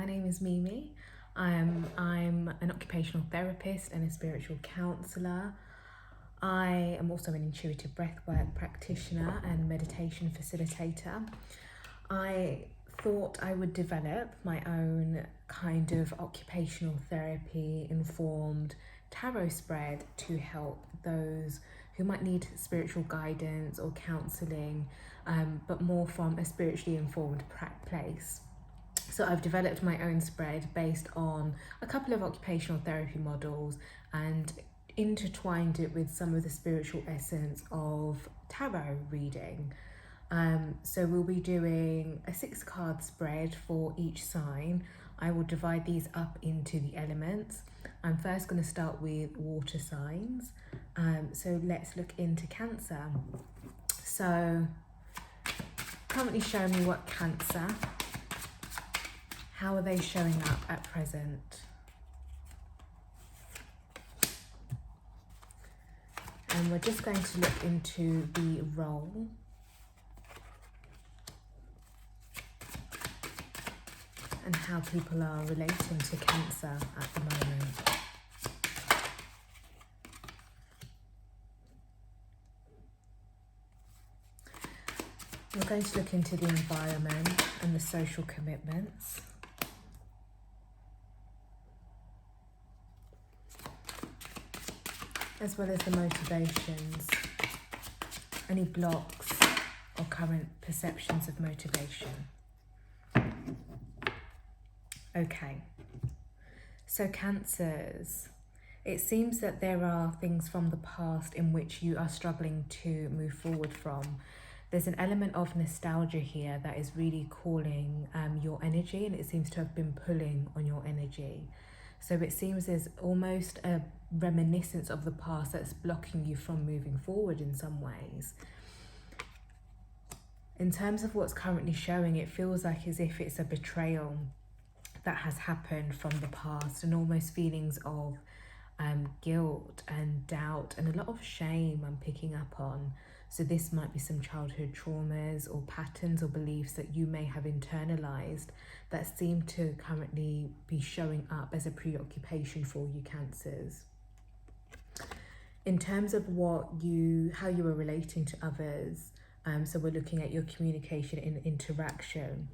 my name is Mimi. I'm an occupational therapist and a spiritual counsellor. I am also an intuitive breathwork practitioner and meditation facilitator. I thought I would develop my own kind of occupational therapy informed tarot spread to help those who might need spiritual guidance or counselling, but more from a spiritually informed place. So I've developed my own spread based on a couple of occupational therapy models and intertwined it with some of the spiritual essence of tarot reading. So we'll be doing a 6-card spread for each sign. I will divide these up into the elements. I'm first going to start with water signs. So let's look into Cancer. So currently show me what Cancer, how are they showing up at present? And we're just going to look into the role. And how people are relating to Cancer at the moment. We're going to look into the environment and the social commitments. As well as the motivations, any blocks or current perceptions of motivation. Okay, so Cancers, it seems that there are things from the past in which you are struggling to move forward from. There's an element of nostalgia here that is really calling your energy, and it seems to have been pulling on your energy. So it seems there's almost a reminiscence of the past that's blocking you from moving forward in some ways. In terms of what's currently showing, it feels like as if it's a betrayal that has happened from the past, and almost feelings of guilt and doubt and a lot of shame I'm picking up on. So this might be some childhood traumas or patterns or beliefs that you may have internalized that seem to currently be showing up as a preoccupation for you Cancers. In terms of how you are relating to others, so we're looking at your communication and interaction.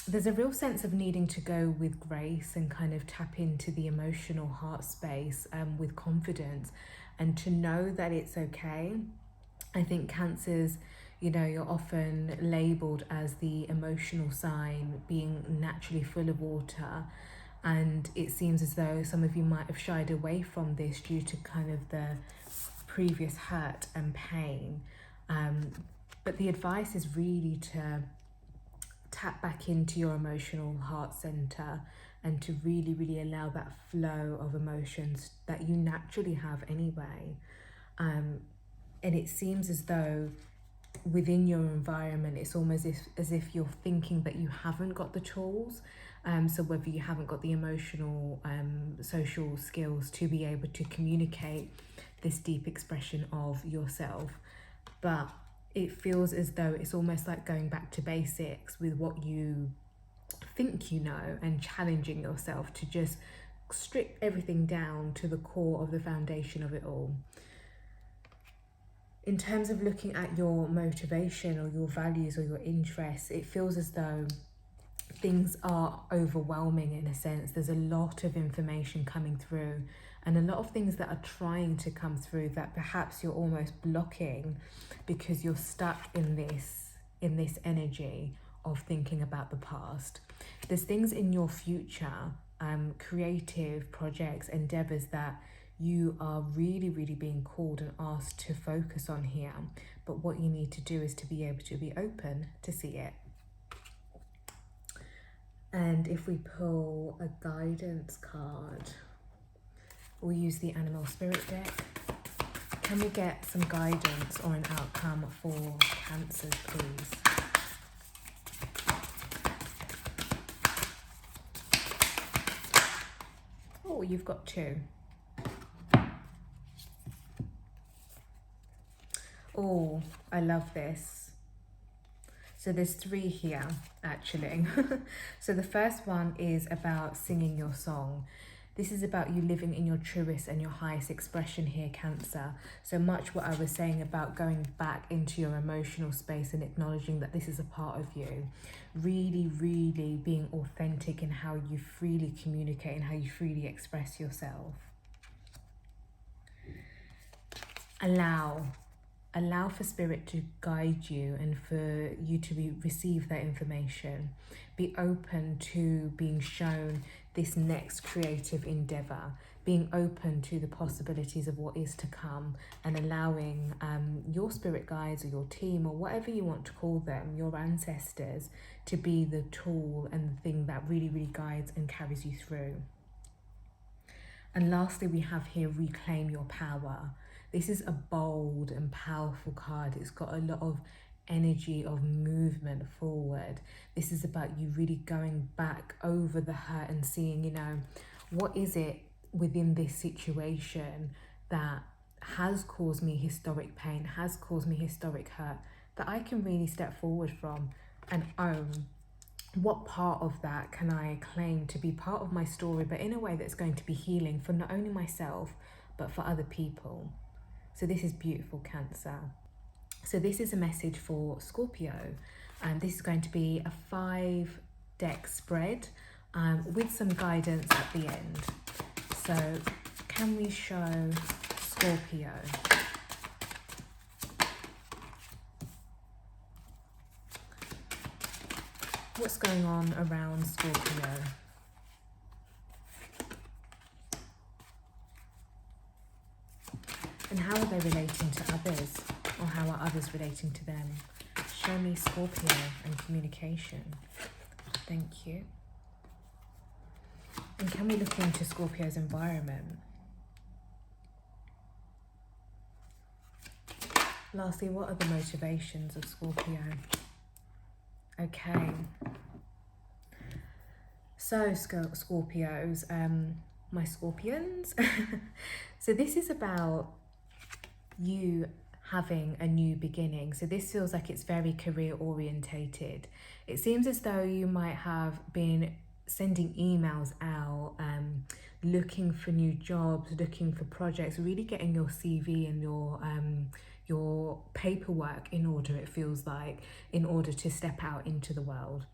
There's a real sense of needing to go with grace and kind of tap into the emotional heart space with confidence, and to know that it's okay. I think Cancers, you're often labelled as the emotional sign, being naturally full of water, and it seems as though some of you might have shied away from this due to kind of the previous hurt and pain. But the advice is really to tap back into your emotional heart center and to really, really allow that flow of emotions that you naturally have anyway. And it seems as though within your environment, it's almost as if you're thinking that you haven't got the tools. So whether you haven't got the emotional, social skills to be able to communicate this deep expression of yourself. But it feels as though it's almost like going back to basics with what you think you know, and challenging yourself to just strip everything down to the core of the foundation of it all. In terms of looking at your motivation or your values or your interests, it feels as though things are overwhelming in a sense. There's a lot of information coming through and a lot of things that are trying to come through that perhaps you're almost blocking because you're stuck in this energy of thinking about the past. There's things in your future, creative projects, endeavors that you are really, really being called and asked to focus on here. But what you need to do is to be able to be open to see it. And if we pull a guidance card, we'll use the Animal Spirit deck. Can we get some guidance or an outcome for Cancers, please? Oh, you've got 2. Oh, I love this. So there's 3 here, actually. So the first one is about singing your song. This is about you living in your truest and your highest expression here, Cancer. So much what I was saying about going back into your emotional space and acknowledging that this is a part of you. Really, really being authentic in how you freely communicate and how you freely express yourself. Allow for spirit to guide you and for you to receive that information. Be open to being shown this next creative endeavor, being open to the possibilities of what is to come, and allowing your spirit guides or your team or whatever you want to call them, your ancestors, to be the tool and the thing that really, really guides and carries you through. And lastly, we have here reclaim your power. This is a bold and powerful card. It's got a lot of energy of movement forward. This is about you really going back over the hurt and seeing, what is it within this situation that has caused me historic pain, has caused me historic hurt, that I can really step forward from and own. What part of that can I claim to be part of my story, but in a way that's going to be healing for not only myself, but for other people? So this is beautiful, Cancer. So this is a message for Scorpio, and this is going to be a 5-deck spread with some guidance at the end. So can we show Scorpio? What's going on around Scorpio? And how are they relating to others? Or how are others relating to them? Show me Scorpio and communication. Thank you. And can we look into Scorpio's environment? Lastly, what are the motivations of Scorpio? Okay. So, Scorpios, my Scorpions. So this is about you having a new beginning. So this feels like it's very career orientated. It seems as though you might have been sending emails out, looking for new jobs, looking for projects, really getting your CV and your paperwork in order, it feels like, in order to step out into the world.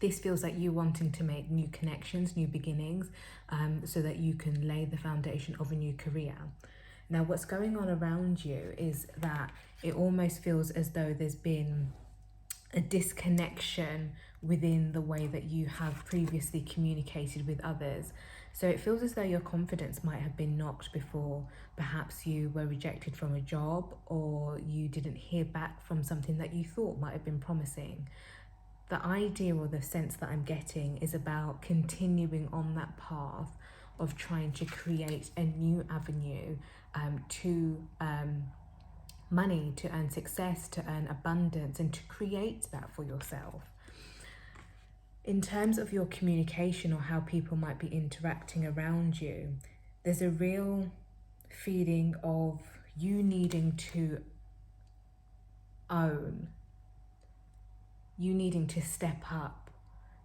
This feels like you wanting to make new connections, new beginnings, so that you can lay the foundation of a new career. Now, what's going on around you is that it almost feels as though there's been a disconnection within the way that you have previously communicated with others. So it feels as though your confidence might have been knocked before. Perhaps you were rejected from a job, or you didn't hear back from something that you thought might have been promising. The idea or the sense that I'm getting is about continuing on that path of trying to create a new avenue to money, to earn success, to earn abundance, and to create that for yourself. In terms of your communication or how people might be interacting around you, there's a real feeling of you needing to own, you needing to step up,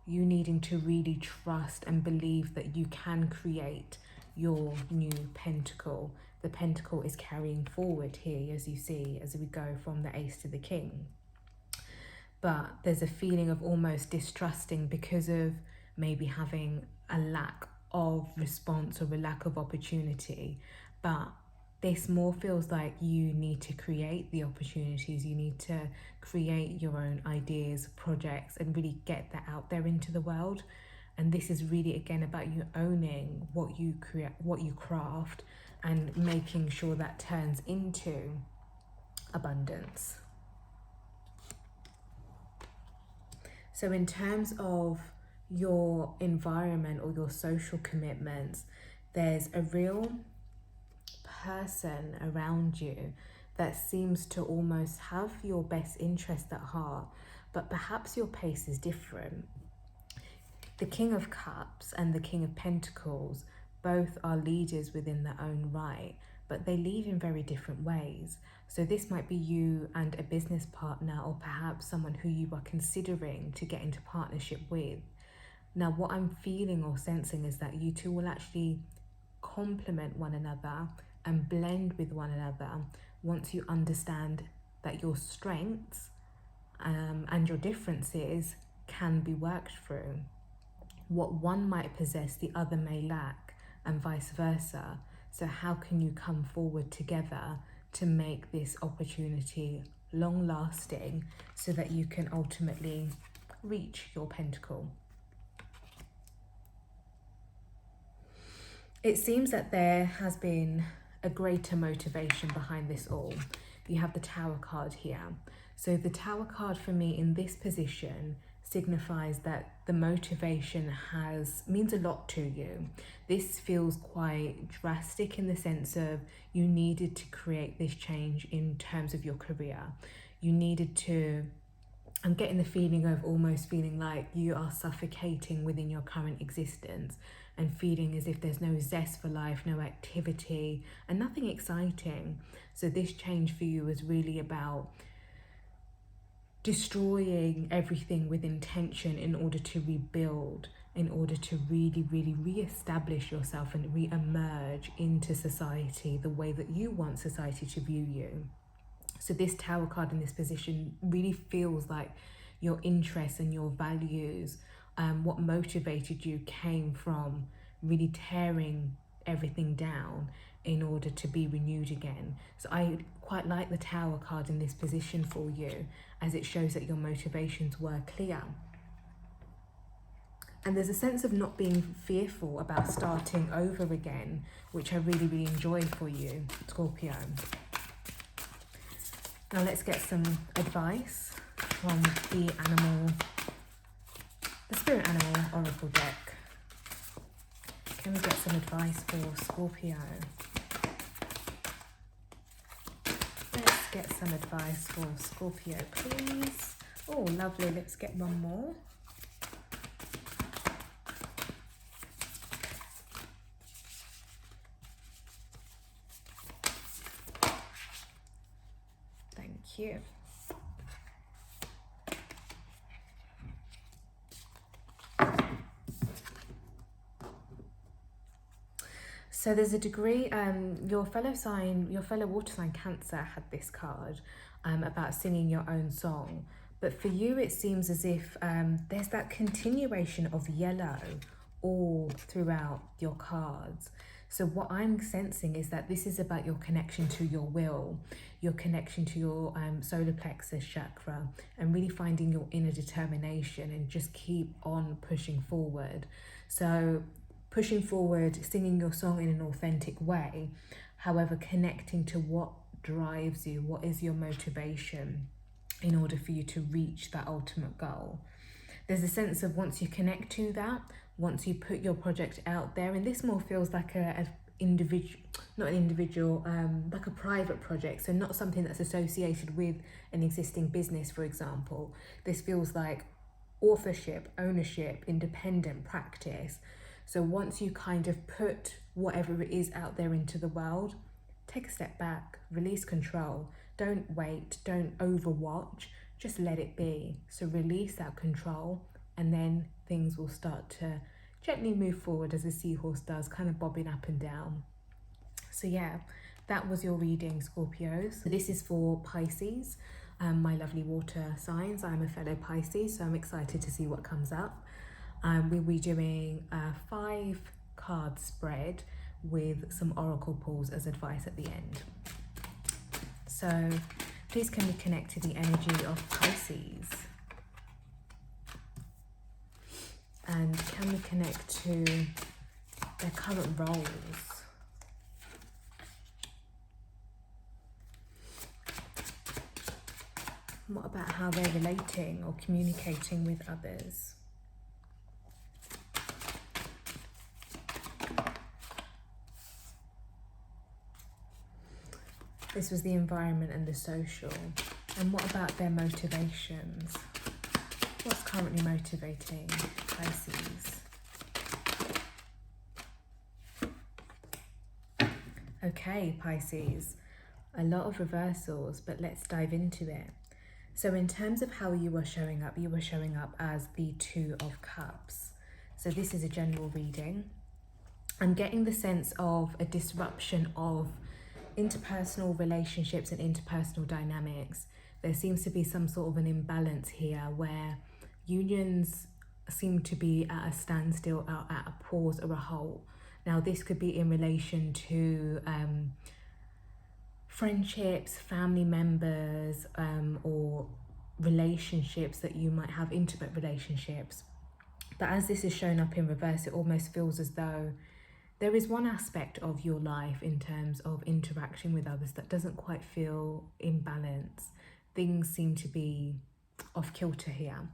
you needing to really trust and believe that you can create your new pentacle. The pentacle is carrying forward here, as you see, as we go from the ace to the king. But there's a feeling of almost distrusting because of maybe having a lack of response or a lack of opportunity. But this more feels like you need to create the opportunities. You need to create your own ideas, projects, and really get that out there into the world. And this is really, again, about you owning what you create, what you craft, and making sure that turns into abundance. So in terms of your environment or your social commitments, there's a real person around you that seems to almost have your best interest at heart, but perhaps your pace is different. The King of Cups and the King of Pentacles both are leaders within their own right, but they leave in very different ways. So this might be you and a business partner, or perhaps someone who you are considering to get into partnership with. Now, what I'm feeling or sensing is that you two will actually complement one another and blend with one another once you understand that your strengths and your differences can be worked through. What one might possess, the other may lack, and vice versa. So how can you come forward together to make this opportunity long lasting so that you can ultimately reach your pentacle? It seems that there has been a greater motivation behind this all. You have the Tower card here. So the Tower card for me in this position signifies that the motivation means a lot to you. This feels quite drastic in the sense of you needed to create this change in terms of your career. You needed to, I'm getting the feeling of almost feeling like you are suffocating within your current existence and feeling as if there's no zest for life, no activity, and nothing exciting. So this change for you is really about destroying everything with intention in order to rebuild, in order to really, really re-establish yourself and re-emerge into society the way that you want society to view you. So this Tower card in this position really feels like your interests and your values, what motivated you came from really tearing everything down in order to be renewed again. So I quite like the Tower card in this position for you, as it shows that your motivations were clear. And there's a sense of not being fearful about starting over again, which I really, really enjoy for you, Scorpio. Now let's get some advice from the Spirit Animal Oracle deck. Can we get some advice for Scorpio? Let's get some advice for Scorpio, please. Oh, lovely. Let's get one more. Thank you. So there's a degree, your fellow water sign Cancer had this card about singing your own song. But for you, it seems as if there's that continuation of yellow all throughout your cards. So what I'm sensing is that this is about your connection to your will, your connection to your solar plexus chakra, and really finding your inner determination and just keep on pushing forward. So pushing forward, singing your song in an authentic way, however, connecting to what drives you, what is your motivation in order for you to reach that ultimate goal. There's a sense of once you connect to that, once you put your project out there, and this more feels like like a private project, so not something that's associated with an existing business, for example. This feels like authorship, ownership, independent practice. So once you kind of put whatever it is out there into the world, take a step back, release control. Don't wait, don't overwatch, just let it be. So release that control, and then things will start to gently move forward as a seahorse does, kind of bobbing up and down. So yeah, that was your reading, Scorpios. So this is for Pisces, my lovely water signs. I'm a fellow Pisces, so I'm excited to see what comes up. We'll be doing a 5-card spread with some oracle pulls as advice at the end. So please can we connect to the energy of Pisces? And can we connect to their current roles? What about how they're relating or communicating with others? This was the environment and the social. And what about their motivations? What's currently motivating Pisces? Okay, Pisces, a lot of reversals, but let's dive into it. So in terms of how you are showing up, you are showing up as the Two of Cups. So this is a general reading. I'm getting the sense of a disruption of interpersonal relationships and interpersonal dynamics. There seems to be some sort of an imbalance here where unions seem to be at a standstill, at a pause or a halt. Now, this could be in relation to friendships, family members, or relationships that you might have, intimate relationships. But as this is shown up in reverse, it almost feels as though there is one aspect of your life in terms of interaction with others that doesn't quite feel in balance. Things seem to be off kilter here.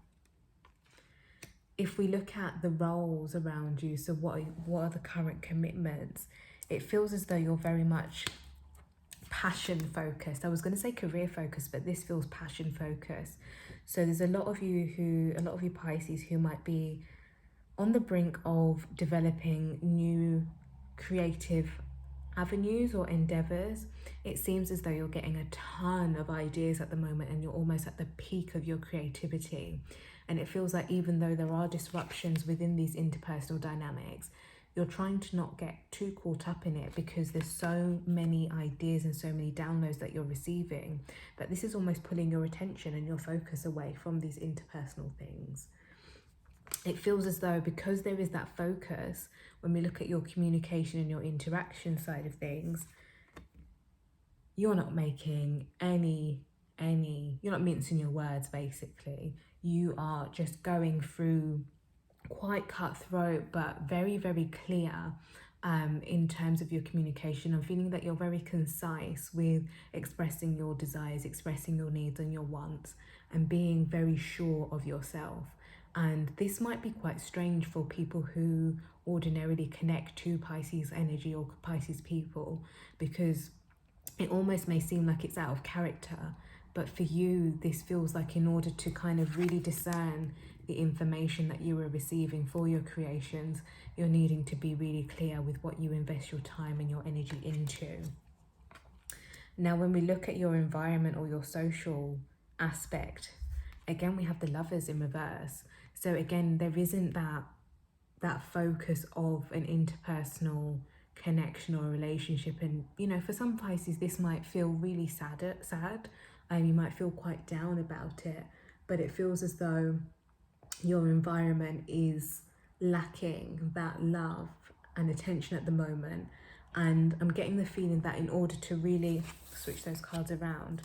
If we look at the roles around you, so what are the current commitments? It feels as though you're very much passion focused. I was going to say career focused, but this feels passion focused. So there's a lot of you Pisces who might be on the brink of developing new creative avenues or endeavors. It seems as though you're getting a ton of ideas at the moment and you're almost at the peak of your creativity. And it feels like even though there are disruptions within these interpersonal dynamics, you're trying to not get too caught up in it because there's so many ideas and so many downloads that you're receiving that this is almost pulling your attention and your focus away from these interpersonal things. It feels as though because there is that focus, when we look at your communication and your interaction side of things, you're not making you're not mincing your words, basically. You are just going through quite cutthroat, but very, very clear in terms of your communication. I'm feeling that you're very concise with expressing your desires, expressing your needs and your wants, and being very sure of yourself. And this might be quite strange for people who ordinarily connect to Pisces energy or Pisces people, because it almost may seem like it's out of character. But for you, this feels like in order to kind of really discern the information that you are receiving for your creations, you're needing to be really clear with what you invest your time and your energy into. Now, when we look at your environment or your social aspect, again, we have the Lovers in reverse. So again, there isn't that focus of an interpersonal connection or relationship. And, you know, for some Pisces, this might feel really sad. You might feel quite down about it, but it feels as though your environment is lacking that love and attention at the moment. And I'm getting the feeling that in order to really switch those cards around,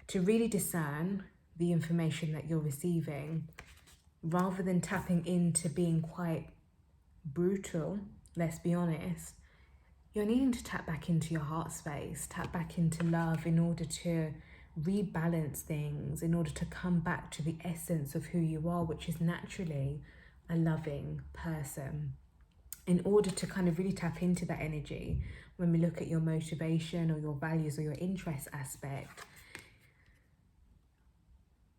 to really discern the information that you're receiving, rather than tapping into being quite brutal, let's be honest, you're needing to tap back into your heart space, tap back into love in order to rebalance things, in order to come back to the essence of who you are, which is naturally a loving person. In order to kind of really tap into that energy, when we look at your motivation or your values or your interest aspect,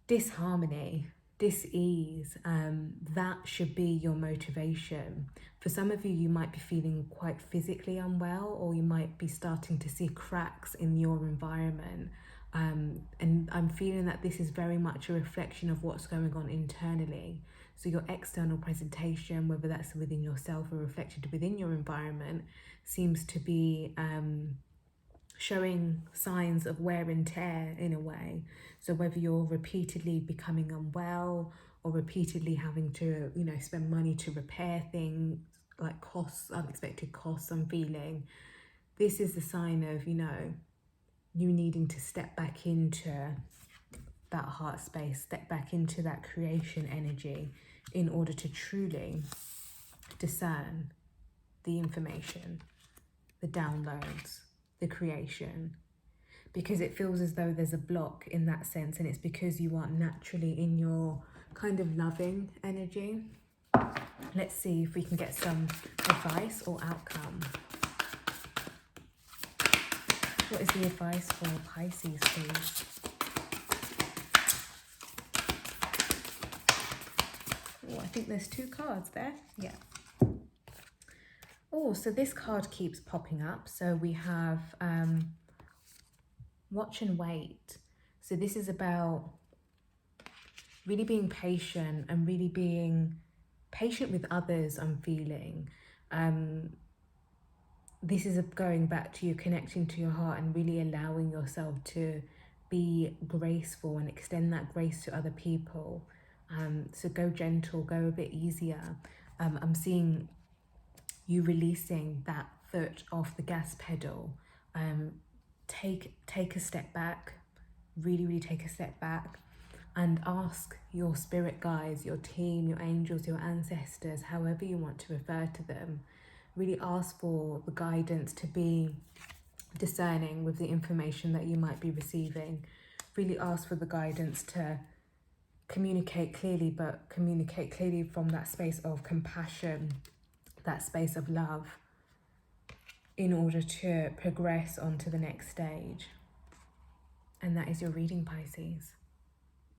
disharmony, dis-ease, that should be your motivation. For some of you, you might be feeling quite physically unwell, or you might be starting to see cracks in your environment. And I'm feeling that this is very much a reflection of what's going on internally. So your external presentation, whether that's within yourself or reflected within your environment, seems to be showing signs of wear and tear in a way. So whether you're repeatedly becoming unwell or repeatedly having to, you know, spend money to repair things, like costs, unexpected costs, I'm feeling, this is a sign of, you know, you needing to step back into that heart space, step back into that creation energy in order to truly discern the information, the downloads, the creation. Because it feels as though there's a block in that sense, and it's because you aren't naturally in your kind of loving energy. Let's see if we can get some advice or outcome. What is the advice for Pisces, please? Oh, I think there's two cards there. Yeah. Oh, so this card keeps popping up. So we have watch and wait. So this is about really being patient and really being patient with others, I'm feeling. This is going back to you connecting to your heart and really allowing yourself to be graceful and extend that grace to other people. So go gentle, go a bit easier. I'm seeing you releasing that foot off the gas pedal. Take a step back, really take a step back, and ask your spirit guides, your team, your angels, your ancestors, however you want to refer to them. Really ask for the guidance to be discerning with the information that you might be receiving. Really ask for the guidance to communicate clearly, but communicate clearly from that space of compassion, that space of love, in order to progress on to the next stage. And that is your reading, Pisces.